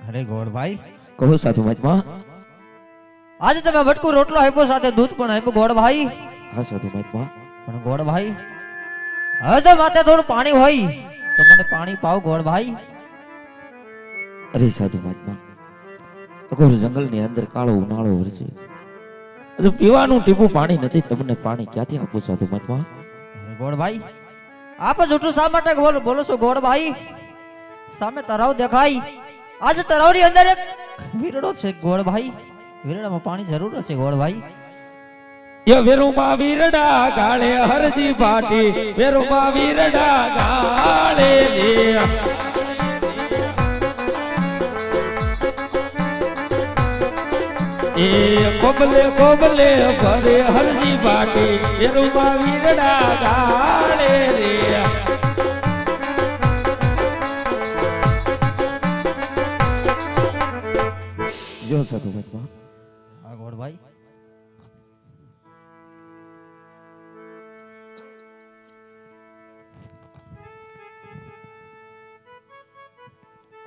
અરે ગોળભાઈ, કહો સાધુ મહાત્મા. આજે તમે ભટકું રોટલો આપ્યો સાથે દૂધ પણ આપ્યું ગોળભાઈ. હા સાધુ મહાત્મા. પણ ગોળભાઈ, હવે તો માથે થોડું પાણી હોય તો મને પાણી પાવ ગોળભાઈ. અરે સાધુ મહાત્મા, અઘોર જંગલની અંદર કાળો ઉનાળો વરસે, હજુ પીવાનું ટીપું પાણી નથી, તમને પાણી ક્યાંથી આપું સાધુ મહાત્મા? અરે ગોળભાઈ, આપ જૂઠું શા માટે બોલો છો ગોળભાઈ? સામે તળાવ દેખાય, આજે તળાવની અંદર એક વીરડો છે ગોળભાઈ. વીરડામાં પાણી જરૂર છે ગોળભાઈ. ય વેરુમાં વીરડા ગાળે હરજી ભાટી, વેરુમાં વીરડા ગાળે રે. એ કોબલે કોબલે ભરે હરજી ભાટી, વેરુમાં વીરડા ગાળે રે. જો સાધુ મહાત્મા. હા ગોળભાઈ.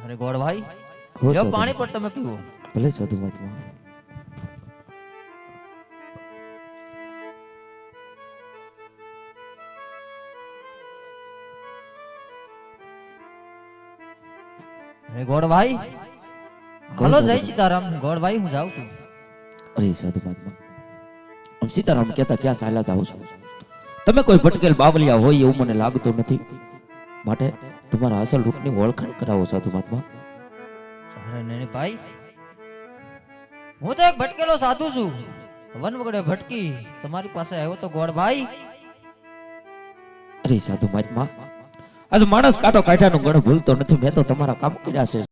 અરે ગોળભાઈ, લ્યો પાણી પણ તમે પીવો. ભલે સાધુ મહાત્મા. અરે ગોળભાઈ, હલો જય સીતારામ ગોળભાઈ, હું જાઉં છું. અરે સાધુ મહાત્મા, આમ સીતારામ કહેતા ક્યાં ચાલ્યા જાઓ છો? તમે કોઈ ભટકેલ બાવલિયા હોય એવું મને લાગતું નથી, માટે તમારા અસલ રૂપની ઓળખાણ કરાવો સાધુ મહાત્મા. અરે નેની ભાઈ, હું તો એક ભટકેલો સાધુ છું, વન વગડે ભટકી તમારી પાસે આવ્યો તો ગોળભાઈ. અરે સાધુ મહાત્મા, આજ માણસ કાંટો કાઢ્યાનું ગણ ભૂલતો નથી, મેં તો તમારા કામ કર્યા છે.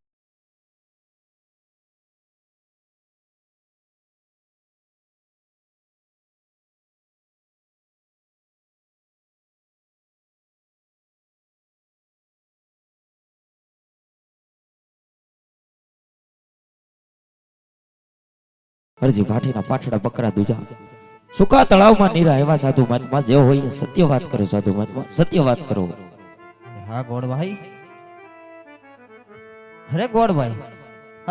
હરજી ભાટીના પાઠડા બકરા દૂજા, સુકા તળાવમાં નીરા એવા સાધુ મહાત્મા, જે હોય એ સત્ય વાત કરો સાધુ મહાત્મા, સત્ય વાત કરો. હા ગોળભાઈ. અરે ગોળભાઈ,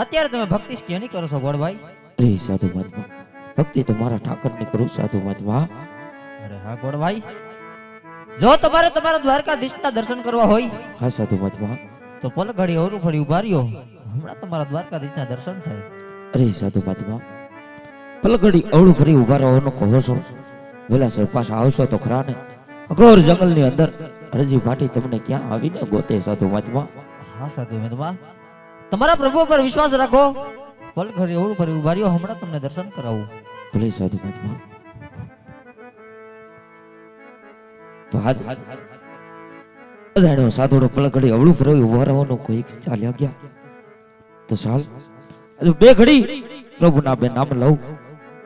અત્યારે તમે ભક્તિ કેની કરો છો ગોળભાઈ? અરે સાધુ મહાત્મા, ભક્તિ તો મારા ઠાકરની કરું સાધુ મહાત્મા. અરે હા ગોળભાઈ, જો તમારે તમારા દ્વારકાધીશના દર્શન કરવા હોય, હા સાધુ મહાત્મા. તો પલ ઘડી અવરું ફળી ઉભા રહ્યો, હમણાં તમારા દ્વારકાધીશના દર્શન થાય. અરે સાધુ મહાત્મા, પલગડી અવળું ફરી ઉભા રહેવાનું કહો છો, વેલાસર પાછા આવશો તો ખરા ને? અઘોર જંગલની અંદર હરજી ભાટી તમને ક્યાં આવીને ગોતે સાધુ મહાત્મા? હા સાધુ મહાત્મા, તમારા પ્રભુ પર વિશ્વાસ રાખો, પલ ઘડી અવળું ફરી ઉભા રહ્યો, હમણાં તમને દર્શન કરાવું. ભલે સાધુ મહાત્મા. તો હાજ અજાણ્યો સાધુડો પલગડી અવળું ફરી ઉભા રહેવાનું કોઈ ચાલ્યા ગયા, તો સાલ હજુ બે ઘડી પ્રભુના બે નામ લઉં,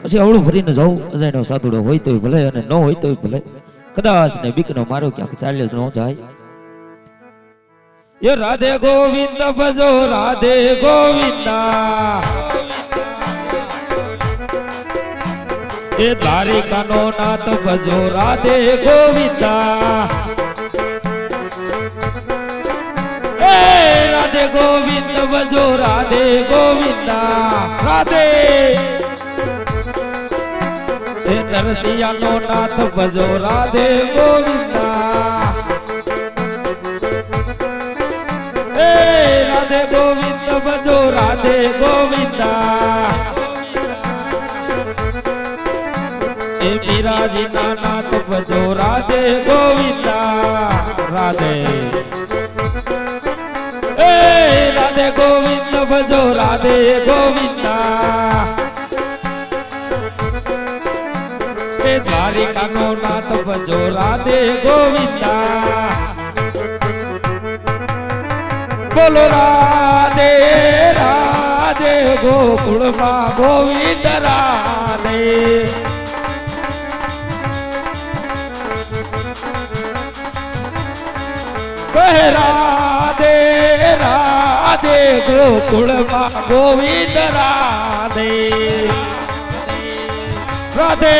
પછી અવળું ફરીને જાઉં. અજાણ્યો સાધુડો હોય તોય ભલે, અને ન હોય તોય ભલે, કદાચ ને બીકનો મારો ક્યાંક ચાલ્યો જ ન જાય. એ રાધે ગોવિંદ ભજો, રાધે ગોવિંદા, એ દ્વારિકાનો નાથ ભજો, રાધે ગોવિંદા. એ રાધે ગોવિંદ ભજો, રાધે ગોવિંદા, રાધે. એ નરસિંહનો નાથ ભજો, રાધે ગોવિંદા. એ રાધે ગોવિંદ ભજો, રાધે ગોવિંદા. એ મીરાજીના નાથ ભજો, રાધે ગોવિંદા, રાધે. એ રાધે ગોવિંદ ભજો, રાધે ગોવિંદા. એ દ્વારિકાનો નાથ ભજો, રાધે ગોવિંદા. બોલો રાધે રાધે, ગોકુળમાં ગોવિંદ રાધે. રાધે રાધે, ગોકુળમાં ગોવિંદ રાધે. રાધે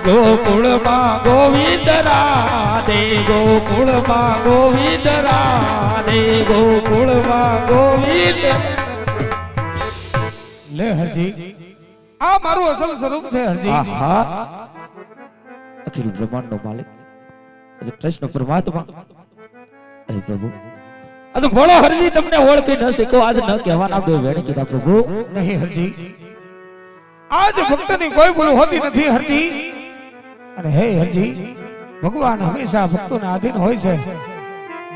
ગોકુળમાં ગોવિંદ રાધે ગોકુળમાં ગોવિંદ રાધે ગોકુળમાં ગોવિંદ. લે હરજી આ મારું અસલ સ્વરૂપ છે હરજી. આહા અખિલ બ્રહ્માંડનો માલિક આજે કૃષ્ણ પરમાત્મા. અરે પ્રભુ આજે ભોળો હરજી તમને ઓળખી ન શક્યો, આજ ન કહેવાના બે વેણ કીધા પ્રભુ. નહીં હરજી આજ ભક્તની કોઈ ભૂલ હોતી નથી હરજી. અને હે હરજી ભગવાન હંમેશા ભક્તોને આધીન હોય છે,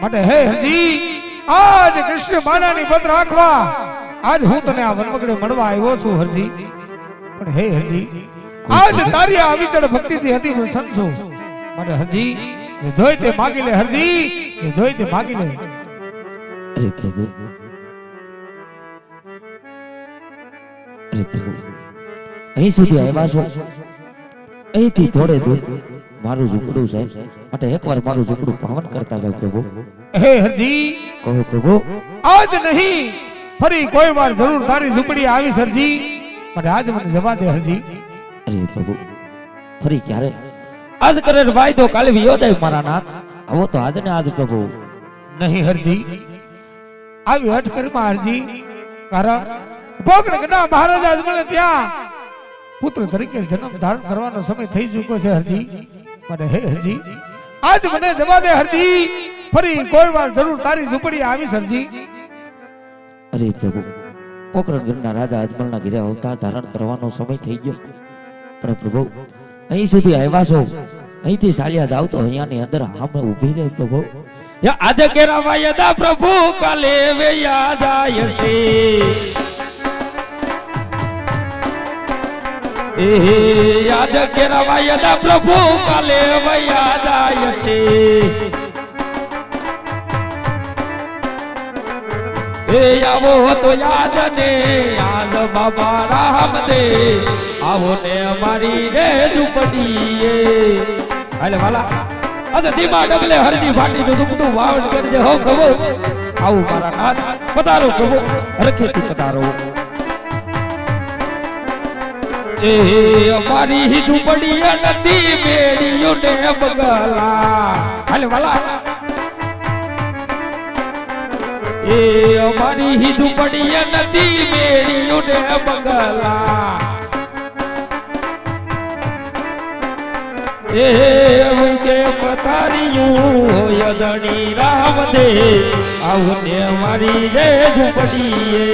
માટે હે હરજી આજ કૃષ્ણ માનાની પદ રાખવા આજ હું તને આ વનમગડે મળવા આવ્યો છું હરજી. પણ હે હરજી આજ તારી આ અવિચળ ભક્તિથી હતી પ્રસન્ન છું, માટે હરજી જે જોઈ તે માગી લે હરજી, જે જોઈ તે માગી લે. અરે પ્રભુ અહીં સુધી આવ્યા છો, અહીંથી થોડે દૂર મારું ઝૂંપડું છે, માટે એકવાર મારું ઝૂંપડું પાવન કરતા જાવ પ્રભુ. હે હરજી કહો પ્રભુ. આજ નહીં ફરી કોઈ વાર જરૂર તારી ઝૂંપડી આવી હરજી, માટે આજ મને જવા દે હરજી. અરે પ્રભુ ફરી ક્યારે? આજ કરે વાયદો કાલે વિયોદાય મારા નાથ. આવો તો આજ ને આજ પ્રભુ. નહીં હરજી આવી હઠ કરીમાં હરજી, કારણ ભોગણગઢના મહારાજા અજમલે ત્યાં પુત્ર તરીકે જન્મ ધારણ કરવાનો સમય થઈ ચૂક્યો છે હરજી, માટે હે હરજી આજ મને જવા દે હરજી, ફરી કોઈ વાર જરૂર તારી ઝૂંપડી આવી હરજી. અરે પ્રભુ પોકરણગઢના રાજા અજમલના ઘરે અવતાર ધારણ કરવાનો સમય થઈ ગયો, પણ પ્રભુ અહીં સુધી આવ્યા છો, અહીંથી સાલિયા જાવ તો અહીંયાની અંદર આમે ઊભી રહે પ્રભુ. આજે કેરાવા યદા પ્રભુ કાલે વેયા જાય છે, એ આજે કેરાવા યદા પ્રભુ કાલે વેયા જાય છે, એ આવો તો યાદ ને યાદ બાબા રામદેવ, આવો ને અમારી રે ઝૂંપડીએ. હાલે વાલા આજે ધીમા ડગલે હરજી ફાટી નું ઝૂંપડું વાવડ કરજે હો પ્રભુ. આવું મારા નાથ પધારો પ્રભુ, હરખેથી પધારો. એ અમારી ઝૂંપડી નથી બેડીઓ ને બગલા. હાલે વાલા એ અમારી ઝૂંપડી નથી બેડીઓ ને બગલા. એ ઊંચે પથારીયું હોય ધણી રામદેવ, આવું ને અમારી રે ઝૂંપડીએ.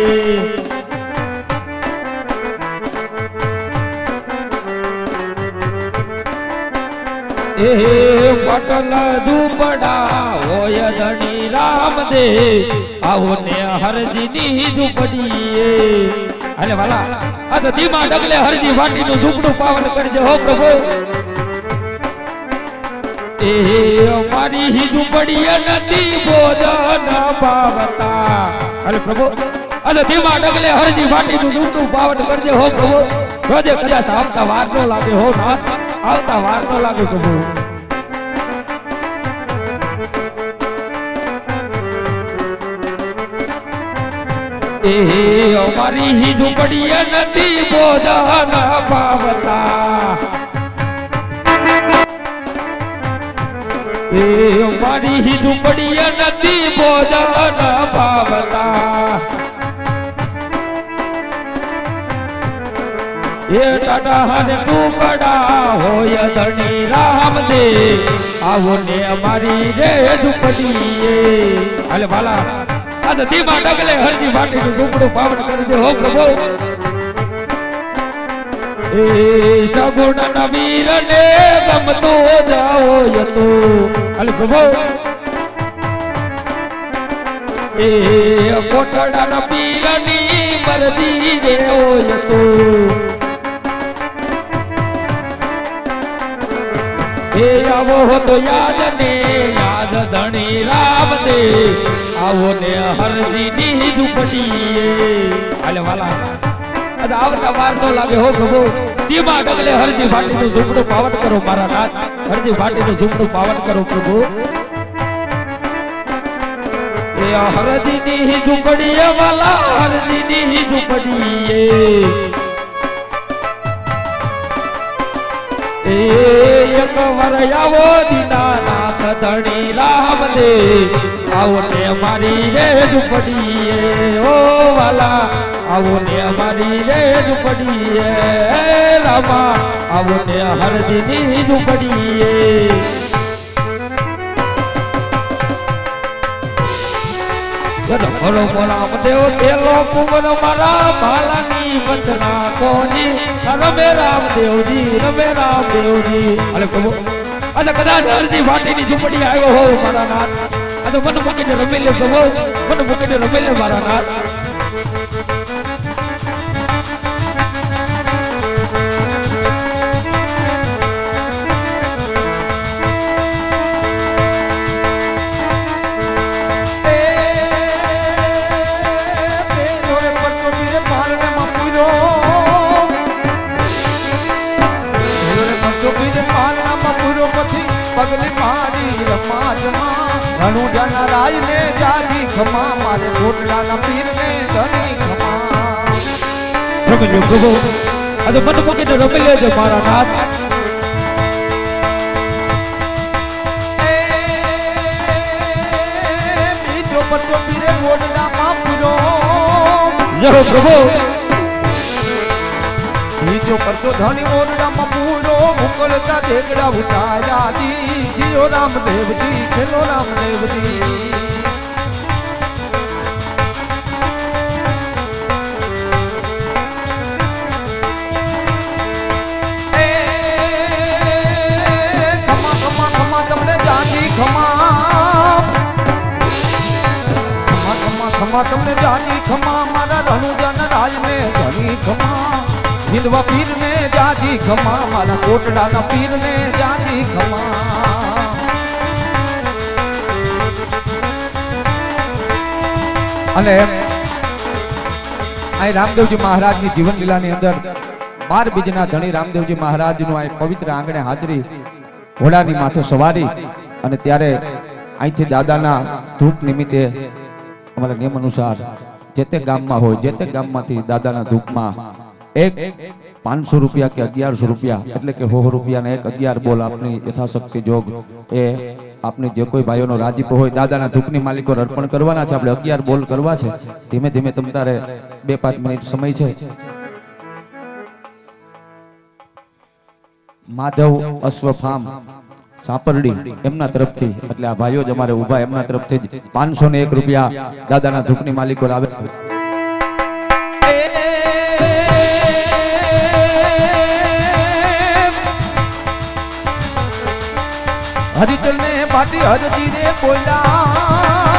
એ પટલ ઝૂંપડા હોય ધણી રામદેવ, આવો ને હરજીની ઝૂંપડીએ. હાલે વાલા આ તો ધીમા ડગલે હરજી વાટીનું ઝૂંપડું પાવન કરજે હો પ્રભુ. એ અમારી ઝૂંપડી નથી ભોજન પાવતા. હાલે પ્રભુ આ તો ધીમા ડગલે હરજી વાટીનું ઝૂંપડું પાવન કરજે હો પ્રભુ. રોજે કદાચ આવતા વાર ન લાગે હો નાથ, આવતા વાર ન લાગે પ્રભુ. એ અમારી ઝૂંપડી નથી ભોજન પાવતા. એ અમારી ઝૂંપડી નથી ભોજન પાવતા. એ ટાટા ને ટુકડા હોય ધણી રામદેવ, આવો ને અમારી રે ઝૂંપડીએ. હાલે વાલા આજે ધીમા ડગલે હરજી વાટીનું ઝૂંપડું પાવન કરજે હો પ્રભુ. એ સગુણ નવીર ને ગમતો જાઓ યતો. હાલે પ્રભુ એ કોટડા ના પીરની મરજી દેવો યતો. એ આવો તો યાદ ને યાદ ધણી રામદેવ, આવો ને હરજીની ઝૂંપડીએ. હાલે વાલા આજે આવતા વાર ન લાગે હો પ્રભુ. ધીમા ડગલે હરજી ફાટીનું ઝૂંપડું પાવન કરો મારા નાથ, હરજી ફાટીનું ઝૂંપડું પાવન કરો પ્રભુ. એ હરજીની ઝૂંપડીએ વાલા હરજીની ઝૂંપડીએ. એ એ એક વાર આવો દીનાનાથ ધણી રામ દે આવો ને મારી રે ઝૂંપડીએ ઓ વાલા આવો ને મારી રે ઝૂંપડીએ રામા આવો ને હરદીની ઝૂંપડીએ ભલો રામ દેવ તેલો કુંવર મારા ભાલાની વંદના કોની રમે રામ દેવજી અરે પ્રભુ અને કદાચ હરજી વાટીની ઝૂંપડી આવ્યો હો મારા નાથ આ તો મન મૂકીને રમી લે પ્રભુ મન મૂકીને રમી લે મારા નાથ પગલી મારી રમાજમાં ઘણું જના રાય ને જાજી ખમા મારે રોટલાના પીર ને ધણી ખમા રમી લે પ્રભુ આ તો મન મૂકીને રમી લેજો મારા નાથ બીજો પત્તો પીરે રોટલામાં પૂરો જય પ્રભુ બીજો પરચો ધણી ઓરડામાં પૂરો મુકલતા દેગડા ઉતાર્યા દી જીઓ રામદેવજી ખેલો રામદેવજી ખમા ખમા ખમા તમને જાની ખમા ખમા ખમા ખમા તમને જાની ખમા મારા રણુજન રાજને ધણી ખમા હિંદવા પીર ને જાજી ખમા મારા કોટડાના પીર ને જાજી ખમા અને આ રામદેવજી મહારાજની જીવન લીલાની અંદર 12 બીજના ધણી રામદેવજી મહારાજનું આ પવિત્ર આંગણે હાજરી ઘોડાની માથે સવારી અને ત્યારે અહીંથી દાદાના ધૂપ નિમિત્તે અમારા નિયમ અનુસાર જે તે ગામમાં હોય જે તે ગામમાંથી દાદાના ધૂપમાં એક 500 રૂપિયા કે 1100 રૂપિયા એટલે કે 100 રૂપિયાના એક 11 બોલ આપની યથાશક્તિ જોગ એ આપની જે કોઈ ભાઈઓનો રાજીપો હોય દાદાના ધૂપની માલિકો અર્પણ કરવાના છે આપણે 11 બોલ કરવા છે ધીમે ધીમે તમ તારે 2-5 મિનિટ સમય છે માધવ અશ્વ ફાર્મ સાપરડી એમના તરફથી એટલે આ ભાઈઓ જ અમારે ઊભા એમના તરફથી જ 501 રૂપિયા દાદાના ધૂપની માલિકો લાવે હરિચલ ને પાટી હરજી રે બોલ્યા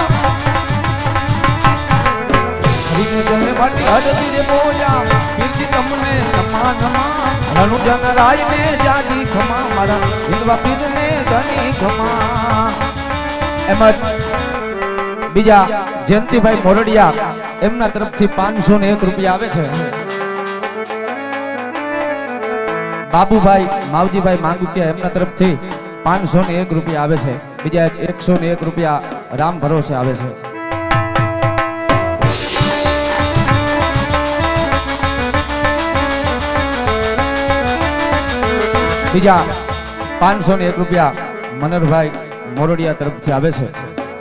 હરિચલ ને પાટી હરજી રે બોલ્યા કીર્તિ તમને નમા નમા રણુજન રાય ને જાજી ખમા મારા હિંદવા પીર ને ધણી ખમા એમજ બીજા જયંતિભાઈ મોરડિયા એમના તરફથી 501 રૂપિયા આવે છે બાબુભાઈ માવજીભાઈ માંગુકિયા એમના તરફથી 501 રૂપિયા આવે છે બીજા 101 રૂપિયા રામ ભરોસે આવે છે બીજા 501 રૂપિયા મનરભાઈ મોરડિયા તરફથી આવે છે